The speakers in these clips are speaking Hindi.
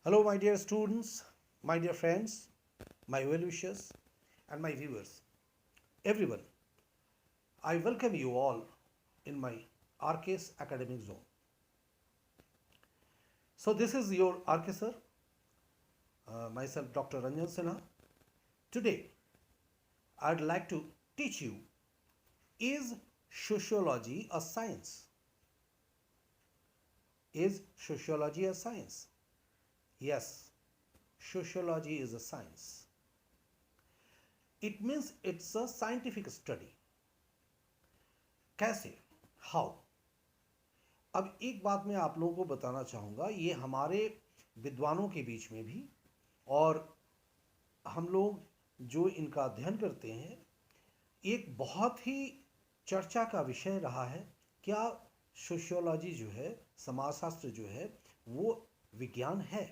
Hello, my dear students, my dear friends, my well wishers, and my viewers. Everyone, I welcome you all in my RK's academic zone. So, this is your RK sir, myself, Dr. Ranjan Sinha. Today, I'd like to teach you, is sociology a science? Is sociology a science? Yes, sociology is a science. It means it's a scientific study. कैसे? हाउ? अब एक बात मैं आप लोगों को बताना चाहूँगा, ये हमारे विद्वानों के बीच में भी और हम लोग जो इनका अध्ययन करते हैं, एक बहुत ही चर्चा का विषय रहा है। क्या सोशियोलॉजी जो है, समाजशास्त्र जो है, वो विज्ञान है?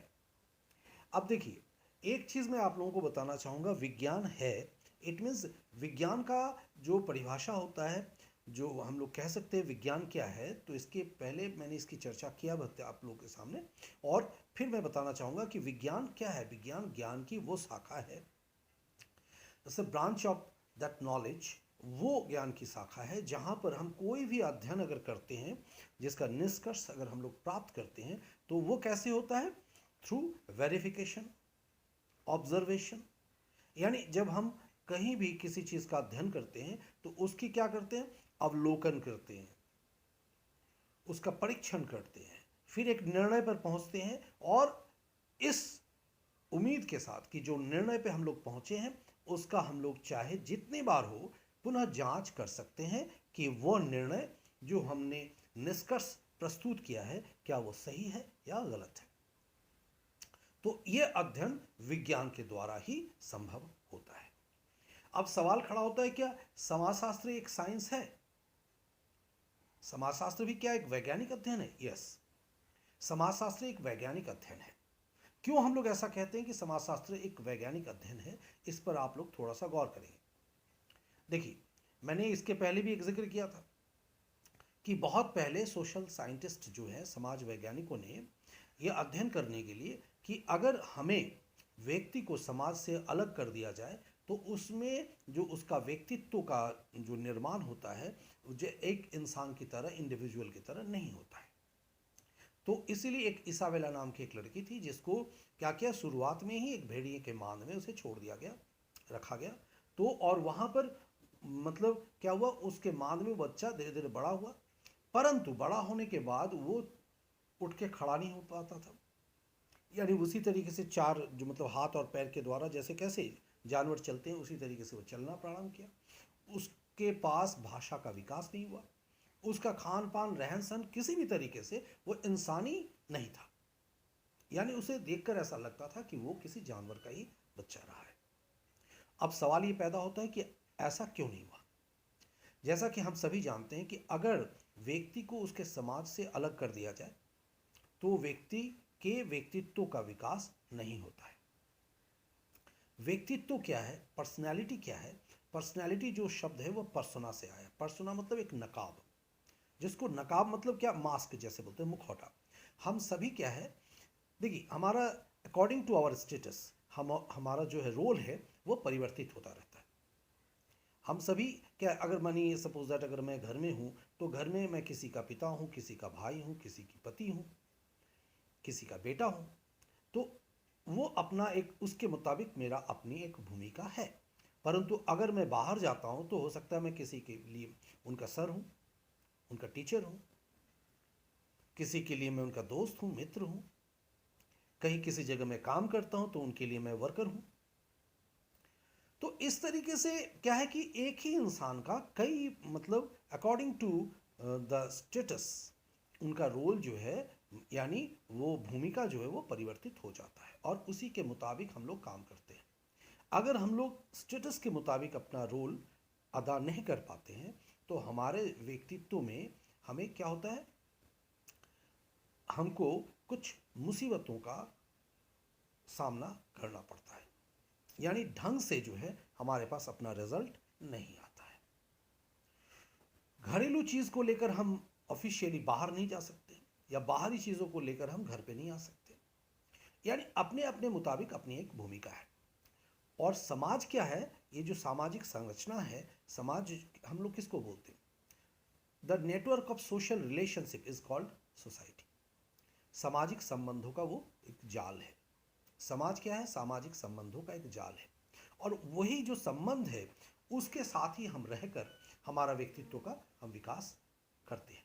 अब देखिए, एक चीज़ मैं आप लोगों को बताना चाहूँगा, विज्ञान है, इट मीन्स विज्ञान का जो परिभाषा होता है, जो हम लोग कह सकते हैं विज्ञान क्या है, तो इसके पहले मैंने इसकी चर्चा किया आप लोगों के सामने, और फिर मैं बताना चाहूँगा कि विज्ञान क्या है। विज्ञान ज्ञान की वो शाखा है, ब्रांच ऑफ दैट नॉलेज, वो ज्ञान की शाखा है जहाँ पर हम कोई भी अध्ययन अगर करते हैं, जिसका निष्कर्ष अगर हम लोग प्राप्त करते हैं, तो वो कैसे होता है? Through verification, observation. यानी जब हम कहीं भी किसी चीज़ का अध्ययन करते हैं तो उसकी क्या करते हैं? अवलोकन करते हैं, उसका परीक्षण करते हैं, फिर एक निर्णय पर पहुंचते हैं, और इस उम्मीद के साथ कि जो निर्णय पे हम लोग पहुंचे हैं उसका हम लोग चाहे जितनी बार हो पुनः जांच कर सकते हैं कि वो निर्णय जो हमने निष्कर्ष प्रस्तुत किया है, क्या वो सही है या गलत है। तो ये अध्ययन विज्ञान के द्वारा ही संभव होता है। अब सवाल खड़ा होता है, क्या समाजशास्त्र एक साइंस है? समाजशास्त्र भी क्या एक वैज्ञानिक अध्ययन है? यस, समाजशास्त्र एक वैज्ञानिक अध्ययन है। क्यों हम लोग ऐसा कहते हैं कि समाजशास्त्र एक वैज्ञानिक अध्ययन है? इस पर आप लोग थोड़ा सा गौर करेंगे। देखिए, मैंने इसके पहले भी एक जिक्र किया था कि बहुत पहले सोशल साइंटिस्ट जो है, समाज वैज्ञानिकों ने यह अध्ययन करने के लिए कि अगर हमें व्यक्ति को समाज से अलग कर दिया जाए तो उसमें जो उसका व्यक्तित्व का जो निर्माण होता है, जो एक इंसान की तरह, इंडिविजुअल की तरह नहीं होता है। तो इसीलिए एक इसाबेला नाम की एक लड़की थी जिसको क्या किया, शुरुआत में ही एक भेड़िए के मांद में उसे छोड़ दिया गया, रखा गया। तो और वहाँ पर मतलब क्या हुआ, उसके मांद में बच्चा धीरे धीरे बड़ा हुआ, परंतु बड़ा होने के बाद वो उठ के खड़ा नहीं हो पाता था। यानी उसी तरीके से चार जो मतलब हाथ और पैर के द्वारा जैसे कैसे जानवर चलते हैं, उसी तरीके से वो चलना प्रारंभ किया। उसके पास भाषा का विकास नहीं हुआ, उसका खान पान, रहन सहन किसी भी तरीके से वो इंसानी नहीं था। यानी उसे देखकर ऐसा लगता था कि वो किसी जानवर का ही बच्चा रहा है। अब सवाल ये पैदा होता है कि ऐसा क्यों नहीं हुआ? जैसा कि हम सभी जानते हैं कि अगर व्यक्ति को उसके समाज से अलग कर दिया जाए तो व्यक्ति के व्यक्तित्व का विकास नहीं होता है। व्यक्तित्व क्या है? पर्सनैलिटी क्या है? पर्सनैलिटी जो शब्द है वो पर्सोना से आया। पर्सोना मतलब एक नकाब, जिसको नकाब मतलब क्या, मास्क जैसे बोलते हैं, मुखौटा। हम सभी क्या है, देखिए हमारा अकॉर्डिंग टू आवर स्टेटस हमारा जो है रोल है वो परिवर्तित होता रहता है। हम सभी क्या, अगर मानिए सपोज दैट अगर मैं घर में हूँ तो घर में मैं किसी का पिता हूँ, किसी का भाई हूँ, किसी की पति हूँ, किसी का बेटा हूँ। तो वो अपना एक, उसके मुताबिक मेरा अपनी एक भूमिका है। परंतु अगर मैं बाहर जाता हूँ तो हो सकता है मैं किसी के लिए उनका सर हूँ, उनका टीचर हूँ, किसी के लिए मैं उनका दोस्त हूँ, मित्र हूँ, कहीं किसी जगह मैं काम करता हूँ तो उनके लिए मैं वर्कर हूँ। तो इस तरीके से क्या है कि एक ही इंसान का कई मतलब अकॉर्डिंग टू द स्टेटस उनका रोल जो है, यानी वो भूमिका जो है वो परिवर्तित हो जाता है, और उसी के मुताबिक हम लोग काम करते हैं। अगर हम लोग स्टेटस के मुताबिक अपना रोल अदा नहीं कर पाते हैं तो हमारे व्यक्तित्व में हमें क्या होता है, हमको कुछ मुसीबतों का सामना करना पड़ता है। यानी ढंग से जो है हमारे पास अपना रिजल्ट नहीं आता है। घरेलू चीज़ को लेकर हम ऑफिशियली बाहर नहीं जा सकते, या बाहरी चीज़ों को लेकर हम घर पे नहीं आ सकते। यानी अपने अपने मुताबिक अपनी एक भूमिका है। और समाज क्या है, ये जो सामाजिक संरचना है, समाज हम लोग किसको बोलते हैं? The network of social relationship is called society. सामाजिक संबंधों का वो एक जाल है। समाज क्या है? सामाजिक संबंधों का एक जाल है। और वही जो संबंध है उसके साथ ही हम रहकर हमारा व्यक्तित्व का हम विकास करते हैं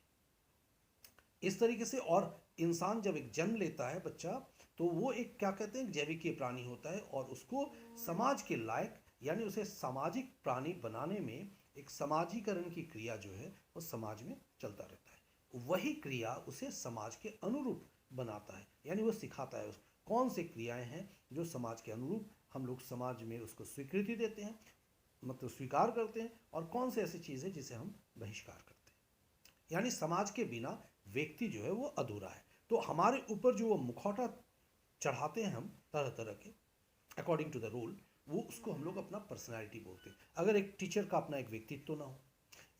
इस तरीके से। और इंसान जब एक जन्म लेता है बच्चा, तो वो एक क्या कहते हैं, जैविकीय प्राणी होता है, और उसको समाज के लायक यानी उसे सामाजिक प्राणी बनाने में एक समाजीकरण की क्रिया जो है वो समाज में चलता रहता है। वही क्रिया उसे समाज के अनुरूप बनाता है, यानी वो सिखाता है कौन से क्रियाएं हैं जो समाज के अनुरूप हम लोग समाज में उसको स्वीकृति देते हैं, मतलब स्वीकार करते हैं, और कौन से ऐसी चीज़ है जिसे हम बहिष्कार करते हैं। यानी समाज के बिना व्यक्ति जो है वो अधूरा है। तो हमारे ऊपर जो वो मुखौटा चढ़ाते हैं हम तरह तरह के अकॉर्डिंग टू द रूल, वो उसको हम लोग अपना पर्सनैलिटी बोलते हैं। अगर एक टीचर का अपना एक व्यक्तित्व ना हो,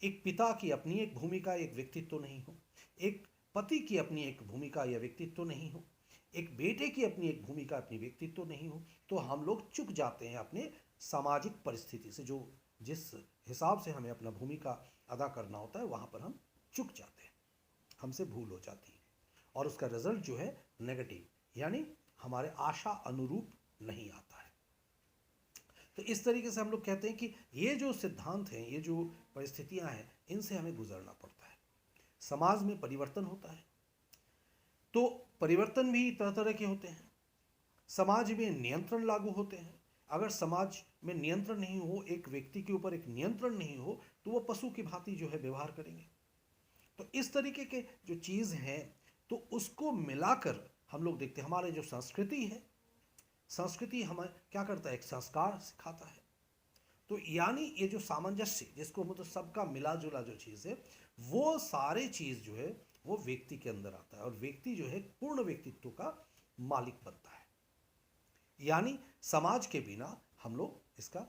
एक पिता की अपनी एक भूमिका एक व्यक्तित्व नहीं हो, एक पति की अपनी एक भूमिका या व्यक्तित्व नहीं हो, एक बेटे की अपनी एक भूमिका अपनी व्यक्तित्व नहीं हो, तो हम लोग चूक जाते हैं अपने सामाजिक परिस्थिति से। जो जिस हिसाब से हमें अपना भूमिका अदा करना होता है वहाँ पर हम चूक जाते हैं, हमसे भूल हो जाती है, और उसका रिजल्ट जो है नेगेटिव, यानी हमारे आशा अनुरूप नहीं आता है। तो इस तरीके से हम लोग कहते हैं कि ये जो सिद्धांत हैं, ये जो परिस्थितियां हैं, इनसे हमें गुजरना पड़ता है। समाज में परिवर्तन होता है, तो परिवर्तन भी तरह तरह के होते हैं। समाज में नियंत्रण लागू होते हैं। अगर समाज में नियंत्रण नहीं हो, एक व्यक्ति के ऊपर एक नियंत्रण नहीं हो, तो वो पशु की भांति जो है व्यवहार करेंगे। तो इस तरीके के जो चीज़ हैं, तो उसको मिलाकर हम लोग देखते हैं। हमारे जो संस्कृति है, संस्कृति हमें क्या करता है, एक संस्कार सिखाता है। तो यानी ये जो सामंजस्य, जिसको मतलब सबका मिला जुला जो चीज़ है, वो सारे चीज़ जो है वो व्यक्ति के अंदर आता है, और व्यक्ति जो है पूर्ण व्यक्तित्व का मालिक बनता है। यानी समाज के बिना हम लोग इसका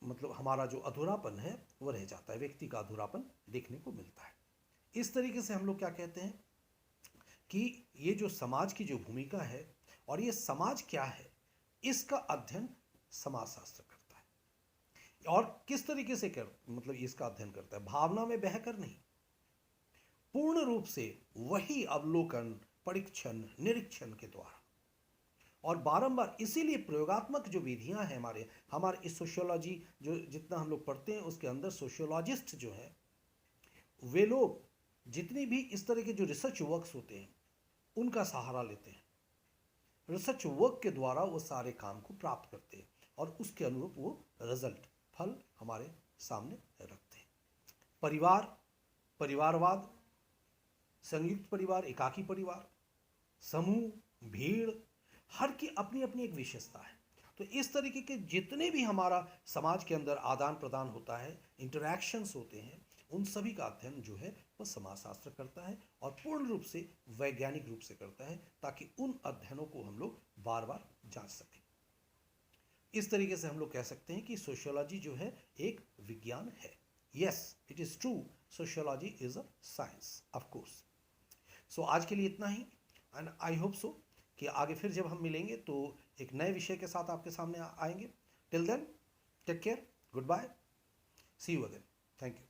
मतलब हमारा जो अधूरापन है वो रह जाता है, व्यक्ति का अधूरापन देखने को मिलता है। इस तरीके से हम लोग क्या कहते हैं कि ये जो समाज की जो भूमिका है, और ये समाज क्या है, इसका अध्ययन समाजशास्त्र करता है। और किस तरीके से कर मतलब इसका अध्ययन करता है, भावना में बहकर नहीं, पूर्ण रूप से वही अवलोकन, परीक्षण, निरीक्षण के द्वारा। और बारंबार, इसीलिए प्रयोगात्मक जो विधियां हैं हमारे हमारे इस सोशियोलॉजी जो जितना हम लोग पढ़ते हैं, उसके अंदर सोशियोलॉजिस्ट जो है, वे लोग जितनी भी इस तरह के जो रिसर्च वर्क्स होते हैं उनका सहारा लेते हैं। रिसर्च वर्क के द्वारा वो सारे काम को प्राप्त करते हैं, और उसके अनुरूप वो रिजल्ट, फल हमारे सामने रखते हैं। परिवार, परिवारवाद, संयुक्त परिवार, एकाकी परिवार, समूह, भीड़, हर की अपनी अपनी एक विशेषता है। तो इस तरीके के जितने भी हमारा समाज के अंदर आदान प्रदान होता है, इंटरैक्शंस होते हैं, उन सभी का अध्ययन जो है वह समाजशास्त्र करता है, और पूर्ण रूप से वैज्ञानिक रूप से करता है, ताकि उन अध्ययनों को हम लोग बार बार जांच सकें। इस तरीके से हम लोग कह सकते हैं कि सोशियोलॉजी जो है एक विज्ञान है। Yes, it is true, sociology is a science, of course. So आज के लिए इतना ही, एंड आई होप सो कि आगे फिर जब हम मिलेंगे तो एक नए विषय के साथ आपके सामने आएंगे। Till then, take care, goodbye, see you again, thank you.